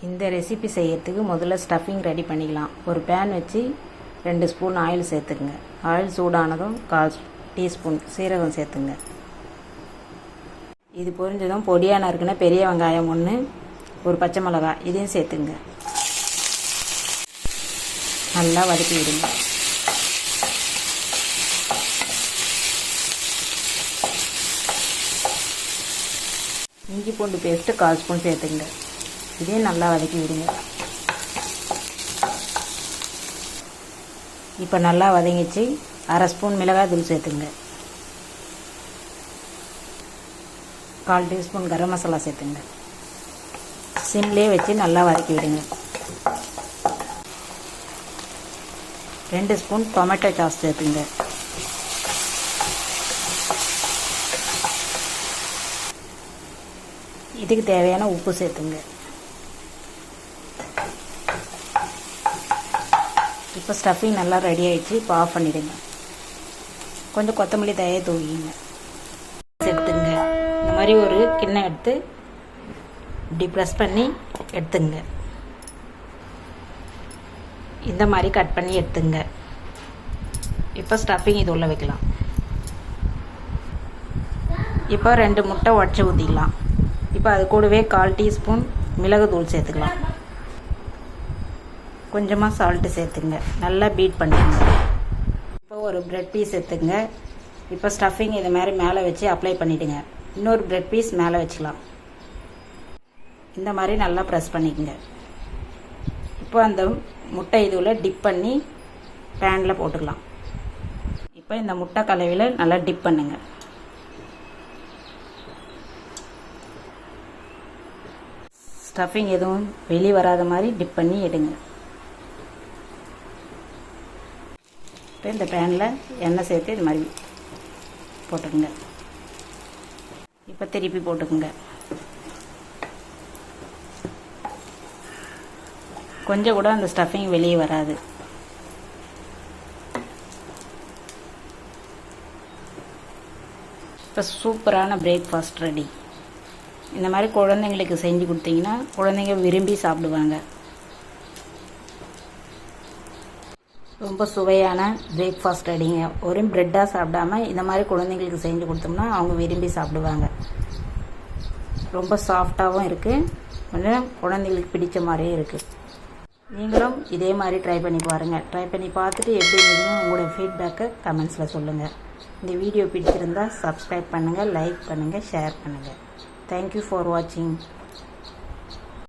இந்த ரெசிபி செய்யறதுக்கு முதல்ல ஸ்டஃபிங் ரெடி பண்ணிக்கலாம். ஒரு பேன் வச்சு 2 ஸ்பூன் ஆயில் சேர்த்துக்குங்க. ஆயில் சூடானதும் 1/4 டீஸ்பூன் சீரகம் சேர்த்துங்க. இது பொரிஞ்சதும் பொடியாக நறுக்குன பெரிய வெங்காயம் 1, ஒரு பச்சை மிளகாய் இதையும் சேர்த்துங்க. நல்லா வதக்கி விடுங்க. இஞ்சி பூண்டு பேஸ்ட்டு 1/4 ஸ்பூன் சேர்த்துங்க. இதையும் நல்லா வதக்கி விடுங்க. இப்போ நல்லா வதங்கிச்சு. 1/2 ஸ்பூன் மிளகாய் தூள் சேர்த்துங்க. 1/4 டீஸ்பூன் கரம் மசாலா சேர்த்துங்க. சிம்லேயே வச்சு நல்லா வதக்கி விடுங்க. 2 ஸ்பூன் டொமேட்டோ சாஸ் சேர்த்துங்க. இதுக்கு தேவையான உப்பு சேர்த்துங்க. இப்போ ஸ்டஃபிங் நல்லா ரெடி ஆகிடுச்சு. இப்போ ஆஃப் பண்ணிவிடுங்க. கொஞ்சம் கொத்தமல்லி தழையை தூவிங்க. சேர்த்துங்க. இந்த மாதிரி ஒரு கிண்ணம் எடுத்து இப்படி ப்ரெஸ் பண்ணி எடுத்துங்க. இந்த மாதிரி கட் பண்ணி எடுத்துங்க. இப்போ ஸ்டஃபிங் இது உள்ள வைக்கலாம். இப்போ 2 முட்டை உடச்சி ஊற்றிக்கலாம். இப்போ அது கூடவே 1/4 டீஸ்பூன் மிளகுத்தூள் சேர்த்துக்கலாம். கொஞ்சமாக சால்ட்டு சேர்த்துங்க. நல்லா பீட் பண்ணிடுங்க. இப்போ ஒரு ப்ரெட் பீஸ் எடுத்துங்க. இப்போ ஸ்டஃபிங் இது மாதிரி மேலே வச்சு அப்ளை பண்ணிவிடுங்க. இன்னொரு ப்ரெட் பீஸ் மேலே வச்சுக்கலாம். இந்த மாதிரி நல்லா ப்ரெஸ் பண்ணிக்கோங்க. இப்போ அந்த முட்டை இதுவில் டிப் பண்ணி பேனில் போட்டுக்கலாம். இப்போ இந்த முட்டை கலவையில் நல்லா டிப் பண்ணுங்க. ஸ்டஃபிங் எதுவும் வெளியே வராத மாதிரி டிப் பண்ணி எடுங்க. இப்போ இந்த பேனில் எண்ணெய் சேர்த்து இது மாதிரி போட்டுக்குங்க. இப்போ திருப்பி போட்டுக்குங்க. கொஞ்சம் கூட அந்த ஸ்டஃபிங் வெளியே வராது. இப்போ சூப்பரான பிரேக்ஃபாஸ்ட் ரெடி. இந்த மாதிரி குழந்தைங்களுக்கு செஞ்சு கொடுத்தீங்கன்னா குழந்தைங்க விரும்பி சாப்பிடுவாங்க. ரொம்ப சுவையான பிரேக்ஃபாஸ்ட் ரெடிங்க. ஒரு ப்ரெட்டாக சாப்பிடாம இந்த மாதிரி குழந்தைங்களுக்கு செஞ்சு கொடுத்தோம்னா அவங்க விரும்பி சாப்பிடுவாங்க. ரொம்ப சாஃப்டாகவும் இருக்குது. கொஞ்சம் குழந்தைங்களுக்கு பிடிச்ச மாதிரியே இருக்குது. நீங்களும் இதே மாதிரி ட்ரை பண்ணி பாருங்கள். ட்ரை பண்ணி பார்த்துட்டு எப்படி இருந்ததுன்னு உங்களோட ஃபீட்பேக்கை கமெண்ட்ஸில் சொல்லுங்கள். இந்த வீடியோ பிடிச்சிருந்தால் சப்ஸ்கிரைப் பண்ணுங்கள், லைக் பண்ணுங்கள், ஷேர் பண்ணுங்கள். Thank you for watching.